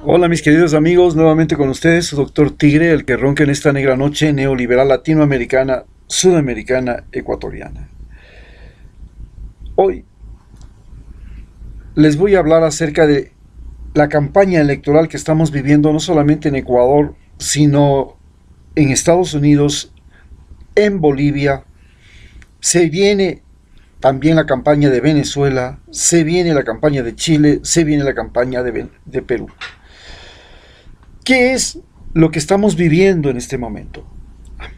Hola mis queridos amigos, nuevamente con ustedes, su doctor Tigre, el que ronca en esta negra noche neoliberal latinoamericana, sudamericana, ecuatoriana. Hoy les voy a hablar acerca de la campaña electoral que estamos viviendo no solamente en Ecuador, sino en Estados Unidos, en Bolivia. Se viene también la campaña de Venezuela, se viene la campaña de Chile, se viene la campaña de Perú. ¿Qué es lo que estamos viviendo en este momento?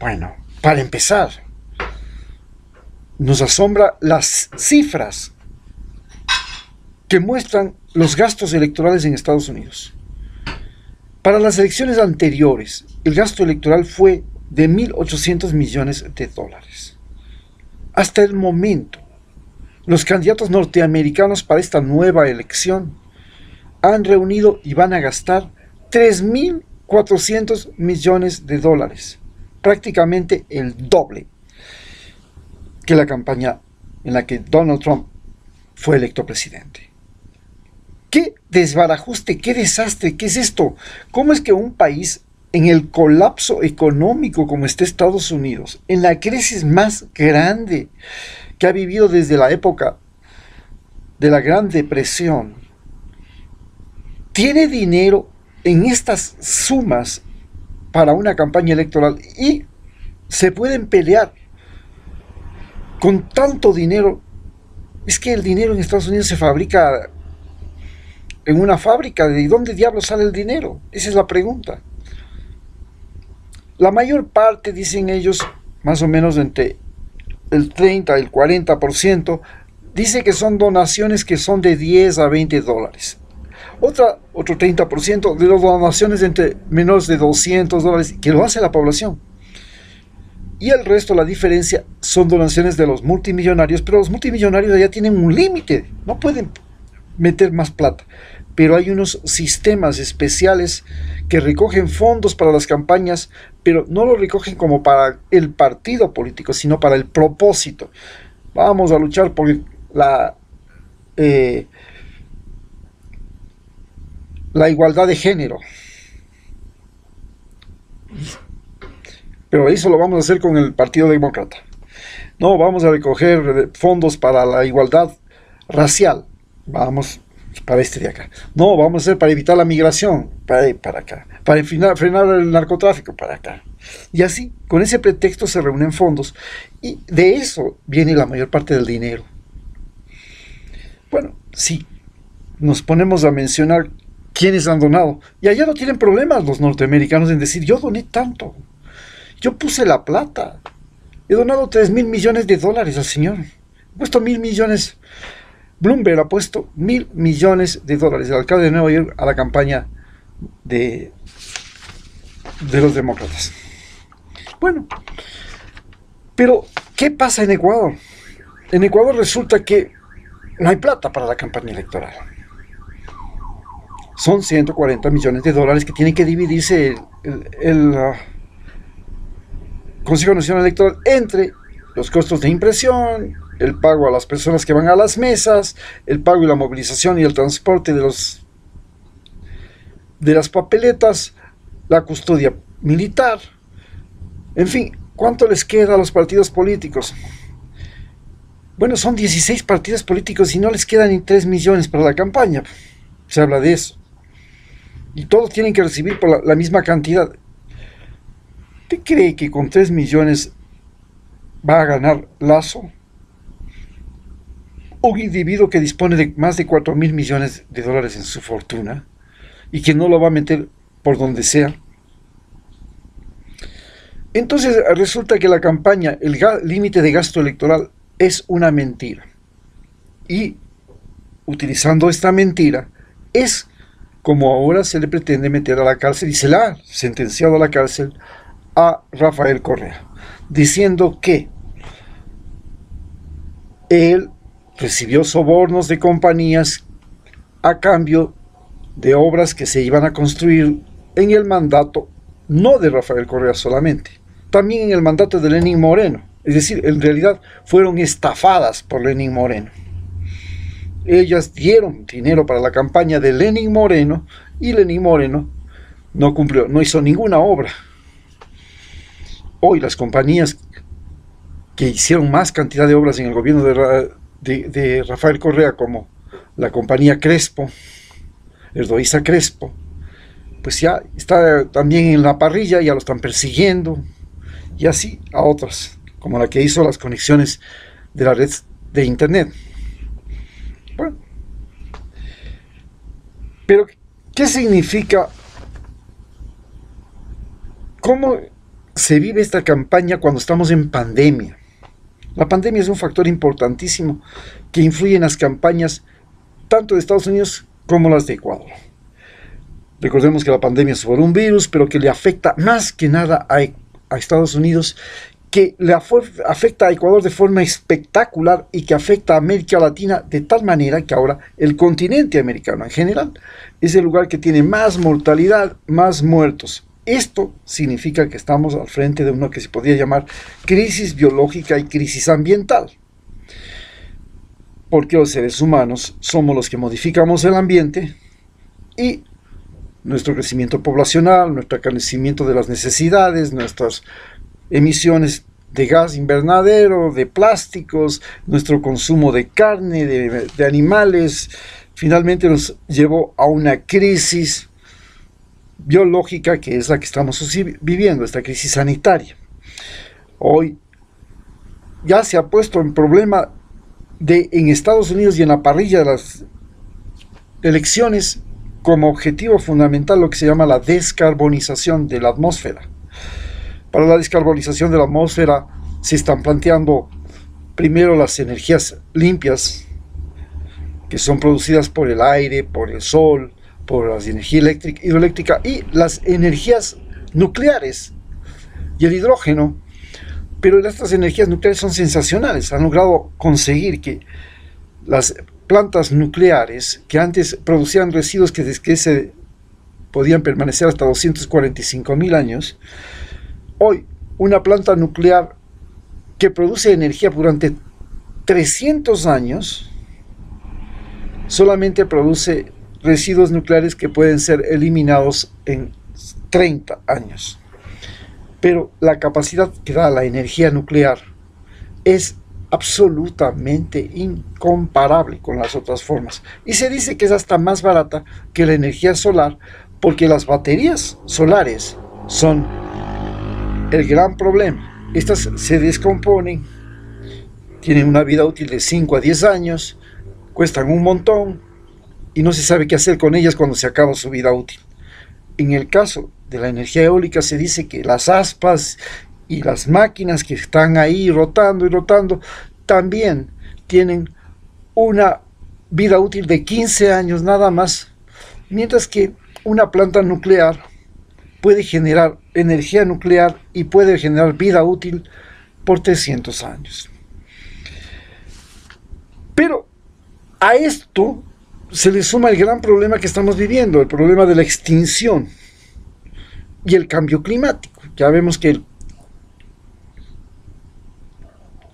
Bueno, para empezar, nos asombra las cifras que muestran los gastos electorales en Estados Unidos. Para las elecciones anteriores, el gasto electoral fue de 1.800 millones de dólares. Hasta el momento, los candidatos norteamericanos para esta nueva elección han reunido y van a gastar 3.400 millones de dólares, prácticamente el doble que la campaña en la que Donald Trump fue electo presidente. ¿Qué desbarajuste, qué desastre, qué es esto? ¿Cómo es que un país en el colapso económico como está Estados Unidos, en la crisis más grande que ha vivido desde la época de la Gran Depresión, tiene dinero en estas sumas para una campaña electoral y se pueden pelear con tanto dinero? Es que el dinero en Estados Unidos se fabrica en una fábrica. ¿De dónde diablos sale el dinero? Esa es la pregunta. La mayor parte, dicen ellos, más o menos entre el 30 y el 40%, dice que son donaciones que son de 10 a 20 dólares. Otro 30% de las donaciones entre menos de 200 dólares, que lo hace la población. Y el resto, la diferencia, son donaciones de los multimillonarios, pero los multimillonarios ya tienen un límite, no pueden meter más plata. Pero hay unos sistemas especiales que recogen fondos para las campañas, pero no lo recogen como para el partido político, sino para el propósito. Vamos a luchar por la igualdad de género. Pero eso lo vamos a hacer con el Partido Demócrata. No, vamos a recoger fondos para la igualdad racial. Vamos para este de acá. No, vamos a hacer para evitar la migración, para acá. Para frenar el narcotráfico, para acá. Y así, con ese pretexto se reúnen fondos. Y de eso viene la mayor parte del dinero. Bueno, sí, nos ponemos a mencionar quiénes han donado. Y allá no tienen problemas los norteamericanos en decir, yo doné tanto. Yo puse la plata. He donado 3.000 millones de dólares al señor. He puesto 1.000 millones. Bloomberg ha puesto 1.000 millones de dólares, el alcalde de Nueva York, a la campaña de los demócratas. Bueno, pero ¿qué pasa en Ecuador? En Ecuador resulta que no hay plata para la campaña electoral. Son 140 millones de dólares que tiene que dividirse el Consejo Nacional Electoral entre los costos de impresión, el pago a las personas que van a las mesas, el pago y la movilización y el transporte de las papeletas, la custodia militar. En fin, ¿cuánto les queda a los partidos políticos? Bueno, son 16 partidos políticos y no les quedan ni 3 millones para la campaña. Se habla de eso. Y todos tienen que recibir por la misma cantidad. ¿Usted cree que con 3 millones va a ganar Lazo? Un individuo que dispone de más de 4.000 millones de dólares en su fortuna y que no lo va a meter por donde sea. Entonces resulta que la campaña, el límite de gasto electoral es una mentira. Y utilizando esta mentira es como ahora se le pretende meter a la cárcel y se le ha sentenciado a la cárcel a Rafael Correa, diciendo que él recibió sobornos de compañías a cambio de obras que se iban a construir en el mandato, no de Rafael Correa solamente, también en el mandato de Lenín Moreno. Es decir, en realidad fueron estafadas por Lenín Moreno. Ellas dieron dinero para la campaña de Lenín Moreno y Lenín Moreno no cumplió, no hizo ninguna obra. Hoy las compañías que hicieron más cantidad de obras en el gobierno de Rafael Correa, como la compañía Crespo, Erdoiza Crespo, pues ya está también en la parrilla, ya lo están persiguiendo, y así a otras, como la que hizo las conexiones de la red de internet. Bueno, pero ¿qué significa? ¿Cómo se vive esta campaña cuando estamos en pandemia? La pandemia es un factor importantísimo que influye en las campañas tanto de Estados Unidos como las de Ecuador. Recordemos que la pandemia es por un virus, pero que le afecta más que nada a Estados Unidos, que le afecta a Ecuador de forma espectacular y que afecta a América Latina de tal manera que ahora el continente americano en general es el lugar que tiene más mortalidad, más muertos. Esto significa que estamos al frente de una que se podría llamar crisis biológica y crisis ambiental. Porque los seres humanos somos los que modificamos el ambiente y nuestro crecimiento poblacional, nuestro crecimiento de las necesidades, nuestras emisiones de gas invernadero, de plásticos, nuestro consumo de carne, de animales, finalmente nos llevó a una crisis biológica que es la que estamos viviendo, esta crisis sanitaria. Hoy ya se ha puesto en problema en Estados Unidos y en la parrilla de las elecciones como objetivo fundamental lo que se llama la descarbonización de la atmósfera. Para la descarbonización de la atmósfera se están planteando primero las energías limpias que son producidas por el aire, por el sol, por la energía eléctrica, hidroeléctrica y las energías nucleares y el hidrógeno. Pero estas energías nucleares son sensacionales, han logrado conseguir que las plantas nucleares que antes producían residuos que se podían permanecer hasta 245.000 años, hoy una planta nuclear que produce energía durante 300 años solamente produce residuos nucleares que pueden ser eliminados en 30 años. Pero la capacidad que da la energía nuclear es absolutamente incomparable con las otras formas. Y se dice que es hasta más barata que la energía solar, porque las baterías solares son el gran problema. Estas se descomponen, tienen una vida útil de 5 a 10 años, cuestan un montón y no se sabe qué hacer con ellas cuando se acaba su vida útil. En el caso de la energía eólica se dice que las aspas y las máquinas que están ahí rotando y rotando también tienen una vida útil de 15 años nada más, mientras que una planta nuclear puede generar energía nuclear y puede generar vida útil por 300 años. Pero a esto se le suma el gran problema que estamos viviendo, el problema de la extinción y el cambio climático. Ya vemos que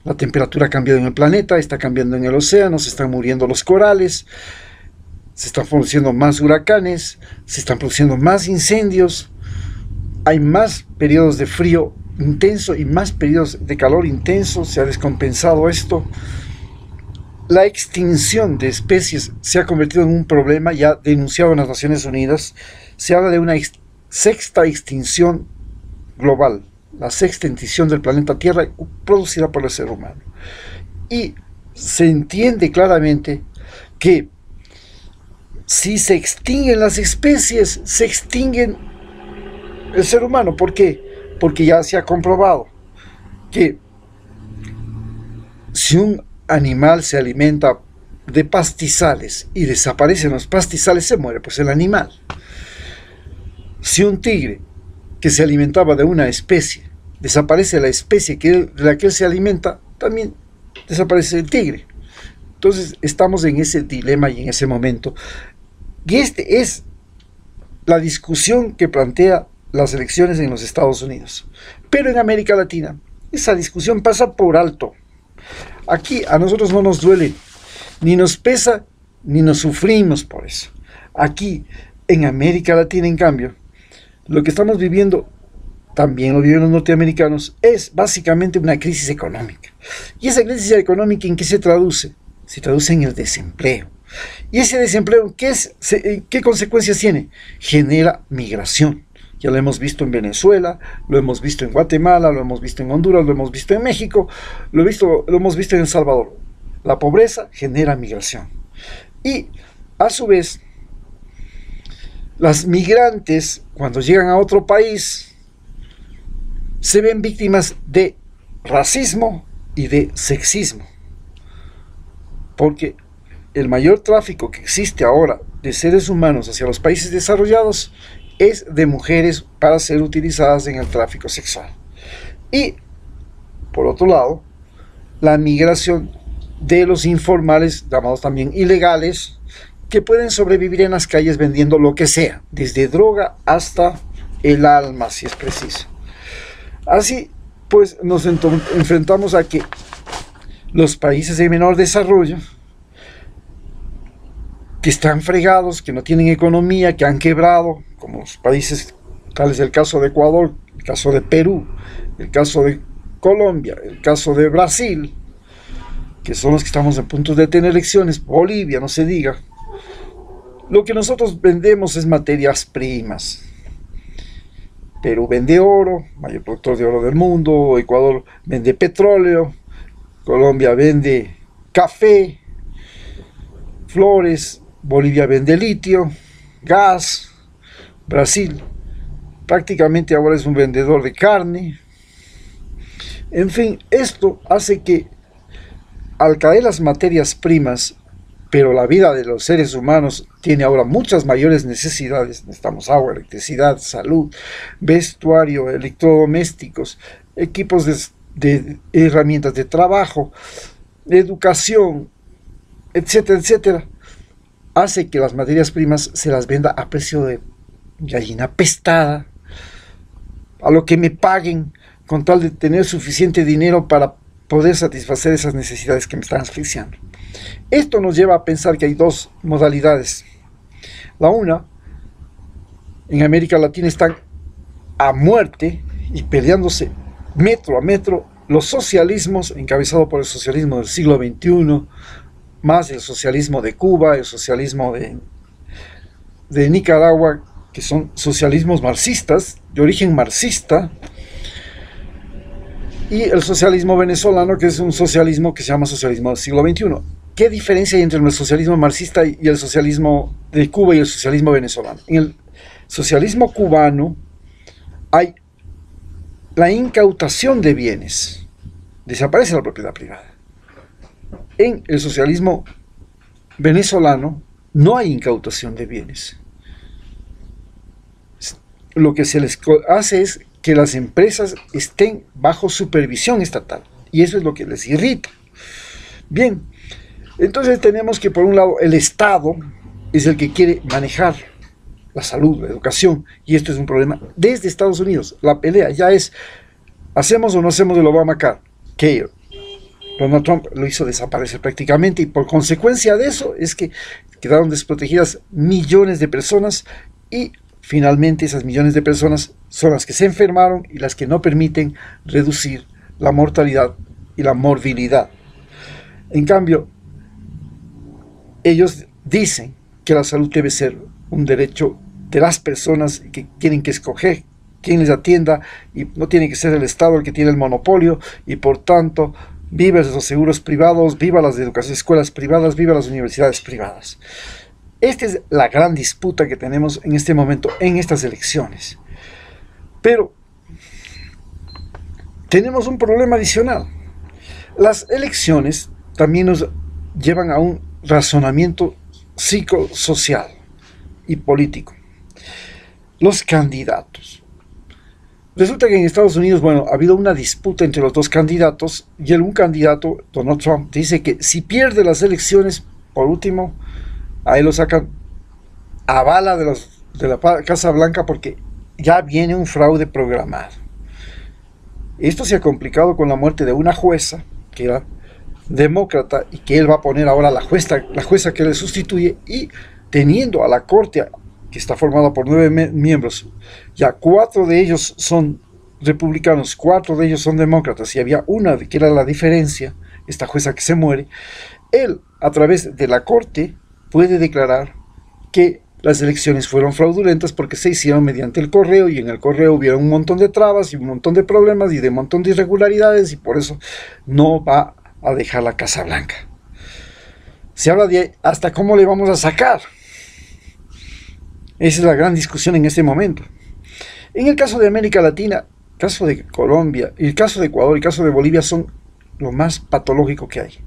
la temperatura ha cambiado en el planeta, está cambiando en el océano, se están muriendo los corales, se están produciendo más huracanes, se están produciendo más incendios, hay más periodos de frío intenso y más periodos de calor intenso, se ha descompensado esto. La extinción de especies se ha convertido en un problema ya denunciado en las Naciones Unidas. Se habla de una sexta extinción global, la sexta extinción del planeta Tierra producida por el ser humano. Y se entiende claramente que si se extinguen las especies, se extinguen el ser humano. ¿Por qué? Porque ya se ha comprobado que si un animal se alimenta de pastizales y desaparecen los pastizales, se muere pues el animal. Si un tigre que se alimentaba de una especie desaparece la especie de la que él se alimenta, también desaparece el tigre. Entonces estamos en ese dilema y en ese momento, y este es la discusión que plantea las elecciones en los Estados Unidos. Pero en América Latina esa discusión pasa por alto. Aquí a nosotros no nos duele, ni nos pesa, ni nos sufrimos por eso. Aquí, en América Latina, en cambio, lo que estamos viviendo, también lo viven los norteamericanos, es básicamente una crisis económica. ¿Y esa crisis económica en qué se traduce? Se traduce en el desempleo. ¿Y ese desempleo qué consecuencias tiene? Genera migración. Ya lo hemos visto en Venezuela, lo hemos visto en Guatemala, lo hemos visto en Honduras, lo hemos visto en México, lo hemos visto en El Salvador. La pobreza genera migración. Y, a su vez, las migrantes, cuando llegan a otro país, se ven víctimas de racismo y de sexismo. Porque el mayor tráfico que existe ahora de seres humanos hacia los países desarrollados es de mujeres para ser utilizadas en el tráfico sexual. Y, por otro lado, la migración de los informales, llamados también ilegales, que pueden sobrevivir en las calles vendiendo lo que sea, desde droga hasta el alma, si es preciso. Así, pues, nos enfrentamos a que los países de menor desarrollo, que están fregados, que no tienen economía, que han quebrado, como los países, tal es el caso de Ecuador, el caso de Perú, el caso de Colombia, el caso de Brasil, que son los que estamos a punto de tener elecciones, Bolivia, no se diga. Lo que nosotros vendemos es materias primas. Perú vende oro, mayor productor de oro del mundo, Ecuador vende petróleo, Colombia vende café, flores, Bolivia vende litio, gas, Brasil prácticamente ahora es un vendedor de carne. En fin, esto hace que al caer las materias primas, pero la vida de los seres humanos tiene ahora muchas mayores necesidades, necesitamos agua, electricidad, salud, vestuario, electrodomésticos, equipos de herramientas de trabajo, educación, etcétera, etcétera, hace que las materias primas se las venda a precio de gallina pestada, a lo que me paguen, con tal de tener suficiente dinero para poder satisfacer esas necesidades que me están asfixiando. Esto nos lleva a pensar que hay dos modalidades. La una, en América Latina están a muerte y peleándose metro a metro los socialismos, encabezado por el socialismo del siglo XXI, más el socialismo de Cuba, el socialismo de Nicaragua, que son socialismos marxistas, de origen marxista, y el socialismo venezolano, que es un socialismo que se llama socialismo del siglo XXI. ¿Qué diferencia hay entre el socialismo marxista y el socialismo de Cuba y el socialismo venezolano? En el socialismo cubano hay la incautación de bienes, desaparece la propiedad privada. En el socialismo venezolano no hay incautación de bienes. Lo que se les hace es que las empresas estén bajo supervisión estatal, y eso es lo que les irrita. Bien, entonces tenemos que, por un lado, el Estado es el que quiere manejar la salud, la educación, y esto es un problema desde Estados Unidos. La pelea ya es, ¿hacemos o no hacemos el Obamacare? Que Donald Trump lo hizo desaparecer prácticamente, y por consecuencia de eso es que quedaron desprotegidas millones de personas, y finalmente esas millones de personas son las que se enfermaron y las que no permiten reducir la mortalidad y la morbilidad. En cambio, ellos dicen que la salud debe ser un derecho de las personas, que tienen que escoger quién les atienda, y no tiene que ser el Estado el que tiene el monopolio, y por tanto, viva los seguros privados, viva las escuelas privadas, viva las universidades privadas. Esta es la gran disputa que tenemos en este momento en estas elecciones. Pero tenemos un problema adicional. Las elecciones también nos llevan a un razonamiento psicosocial y político. Los candidatos. Resulta que en Estados Unidos, ha habido una disputa entre los dos candidatos, y un candidato, Donald Trump, dice que si pierde las elecciones, por último, a él lo sacan a bala de la Casa Blanca, porque ya viene un fraude programado. Esto se ha complicado con la muerte de una jueza, que era demócrata y que él va a poner ahora la jueza que le sustituye, y teniendo a la corte que está formada por 9 miembros, ya 4 de ellos son republicanos, 4 de ellos son demócratas, y había una que era la diferencia, esta jueza que se muere, él a través de la corte puede declarar que las elecciones fueron fraudulentas porque se hicieron mediante el correo, y en el correo hubieron un montón de trabas y un montón de problemas y de un montón de irregularidades, y por eso no va a dejar la Casa Blanca. Se habla de hasta cómo le vamos a sacar. Esa es la gran discusión en este momento. En el caso de América Latina, el caso de Colombia, el caso de Ecuador y el caso de Bolivia son lo más patológico que hay.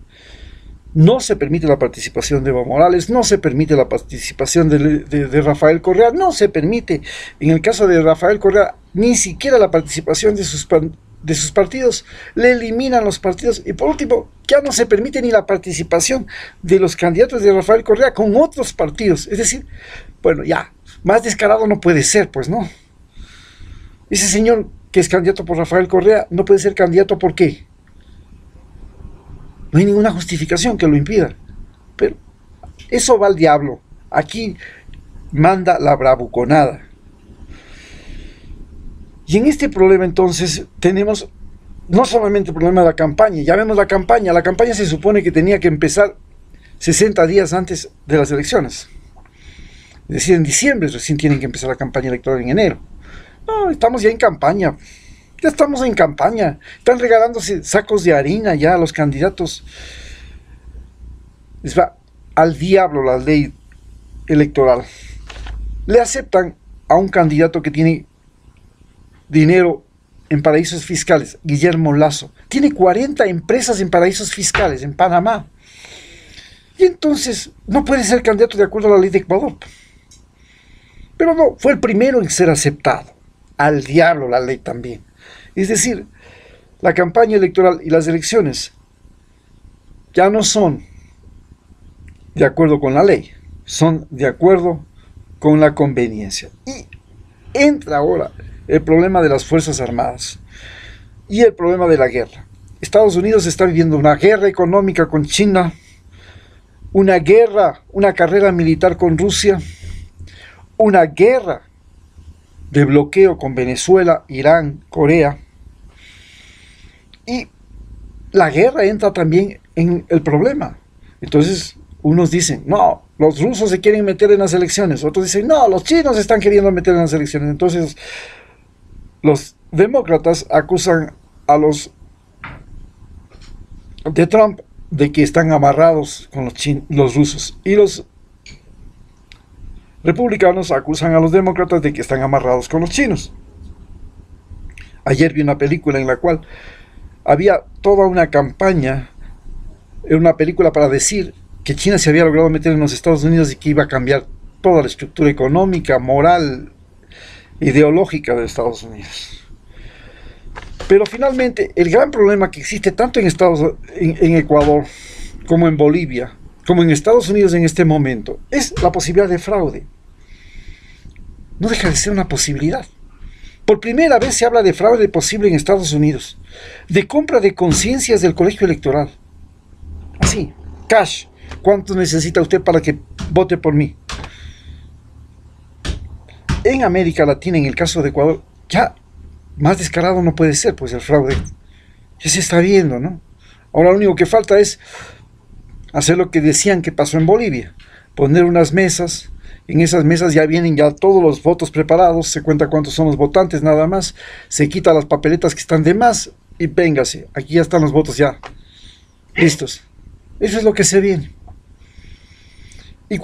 No se permite la participación de Evo Morales, no se permite la participación de Rafael Correa, no se permite, en el caso de Rafael Correa, ni siquiera la participación de sus partidos, le eliminan los partidos, y por último, ya no se permite ni la participación de los candidatos de Rafael Correa con otros partidos. Es decir, bueno, ya, más descarado no puede ser, pues no. Ese señor que es candidato por Rafael Correa no puede ser candidato, ¿por qué? No hay ninguna justificación que lo impida. Pero eso va al diablo. Aquí manda la bravuconada. Y en este problema entonces tenemos no solamente el problema de la campaña. Ya vemos la campaña. La campaña se supone que tenía que empezar 60 días antes de las elecciones. Es decir, en diciembre recién tienen que empezar la campaña electoral, en enero. No, estamos ya en campaña. Ya estamos en campaña. Están regalándose sacos de harina ya a los candidatos. Les va al diablo la ley electoral. Le aceptan a un candidato que tiene dinero en paraísos fiscales, Guillermo Lasso. Tiene 40 empresas en paraísos fiscales en Panamá. Y entonces no puede ser candidato de acuerdo a la ley de Ecuador. Pero no, fue el primero en ser aceptado. Al diablo la ley también. Es decir, la campaña electoral y las elecciones ya no son de acuerdo con la ley, son de acuerdo con la conveniencia. Y entra ahora el problema de las Fuerzas Armadas y el problema de la guerra. Estados Unidos está viviendo una guerra económica con China, una carrera militar con Rusia, una guerra de bloqueo con Venezuela, Irán, Corea. Y la guerra entra también en el problema. Entonces, unos dicen, no, los rusos se quieren meter en las elecciones. Otros dicen, no, los chinos se están queriendo meter en las elecciones. Entonces, los demócratas acusan a los de Trump de que están amarrados con los rusos. Y los republicanos acusan a los demócratas de que están amarrados con los chinos. Ayer vi una película en la cual había toda una campaña, una película para decir que China se había logrado meter en los Estados Unidos y que iba a cambiar toda la estructura económica, moral, ideológica de Estados Unidos. Pero finalmente el gran problema que existe tanto en Ecuador como en Bolivia, como en Estados Unidos en este momento, es la posibilidad de fraude. No deja de ser una posibilidad. Por primera vez se habla de fraude posible en Estados Unidos, de compra de conciencias del colegio electoral. Así, cash. ¿Cuánto necesita usted para que vote por mí? En América Latina, en el caso de Ecuador, ya más descarado no puede ser, pues el fraude ya se está viendo, ¿no? Ahora lo único que falta es hacer lo que decían que pasó en Bolivia, poner unas mesas. En esas mesas ya vienen ya todos los votos preparados, se cuenta cuántos son los votantes nada más, se quita las papeletas que están de más y véngase, aquí ya están los votos ya listos. Eso es lo que se viene. Y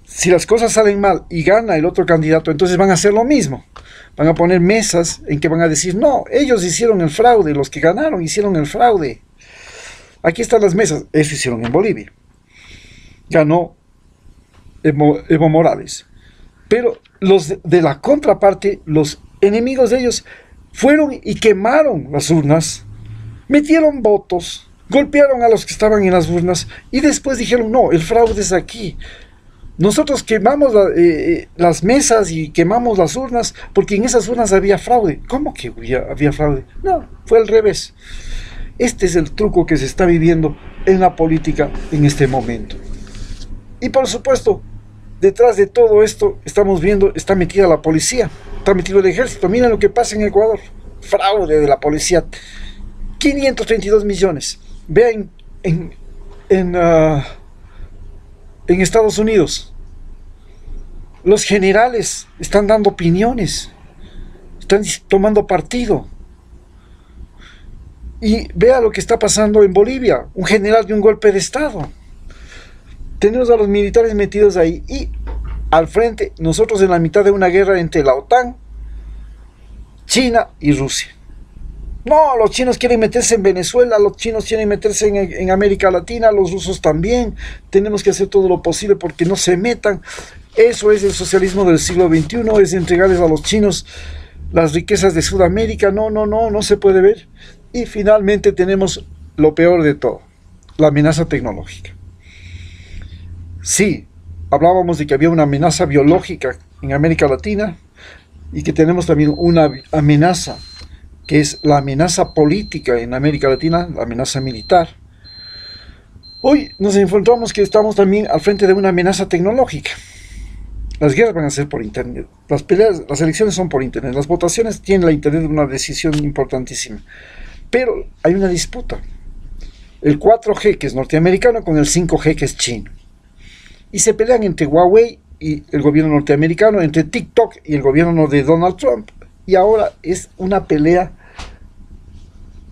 si las cosas salen mal y gana el otro candidato, entonces van a hacer lo mismo. Van a poner mesas en que van a decir, no, ellos hicieron el fraude, los que ganaron hicieron el fraude. Aquí están las mesas, eso hicieron en Bolivia. Ganó Evo Morales. Pero los de la contraparte, los enemigos de ellos, fueron y quemaron las urnas, metieron votos, golpearon a los que estaban en las urnas y después dijeron, no, el fraude es aquí. Nosotros quemamos las mesas y quemamos las urnas porque en esas urnas había fraude. ¿Cómo que había fraude? No, fue al revés. Este es el truco que se está viviendo en la política en este momento. Y por supuesto, detrás de todo esto estamos viendo, está metida la policía, está metido el ejército. Miren lo que pasa en Ecuador. Fraude de la policía. 532 millones. Vean en Estados Unidos. Los generales están dando opiniones. Están tomando partido. Y vea lo que está pasando en Bolivia. Un general de un golpe de estado. Tenemos a los militares metidos ahí. Y al frente, nosotros en la mitad de una guerra entre la OTAN, China y Rusia. No, los chinos quieren meterse en Venezuela, los chinos quieren meterse en América Latina, los rusos también. Tenemos que hacer todo lo posible porque no se metan. Eso es el socialismo del siglo XXI, es entregarles a los chinos las riquezas de Sudamérica. No se puede ver. Y finalmente tenemos lo peor de todo, la amenaza tecnológica. Sí, hablábamos de que había una amenaza biológica en América Latina y que tenemos también una amenaza, que es la amenaza política en América Latina, la amenaza militar. Hoy nos encontramos que estamos también al frente de una amenaza tecnológica. Las guerras van a ser por internet, las peleas, las elecciones son por internet, las votaciones tienen la internet una decisión importantísima. Pero hay una disputa. El 4G, que es norteamericano, con el 5G, que es chino. Y se pelean entre Huawei y el gobierno norteamericano, entre TikTok y el gobierno de Donald Trump. Y ahora es una pelea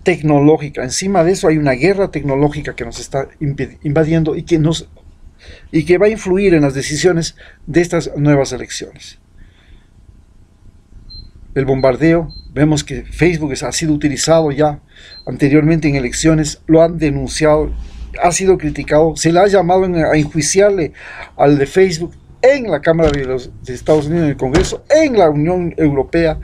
tecnológica. Encima de eso hay una guerra tecnológica que nos está invadiendo y que va a influir en las decisiones de estas nuevas elecciones. El bombardeo, vemos que Facebook ha sido utilizado ya anteriormente en elecciones, lo han denunciado, ha sido criticado, se le ha llamado a enjuiciarle al de Facebook en la Cámara de Estados Unidos, en el Congreso, en la Unión Europea.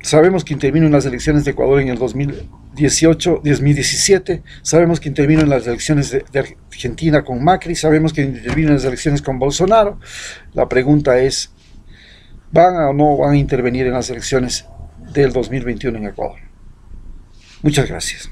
Sabemos que intervino en las elecciones de Ecuador en el 2018, 2017, sabemos que intervino en las elecciones de Argentina con Macri, sabemos que intervino en las elecciones con Bolsonaro. La pregunta es, ¿van o no van a intervenir en las elecciones del 2021 en Ecuador? Muchas gracias.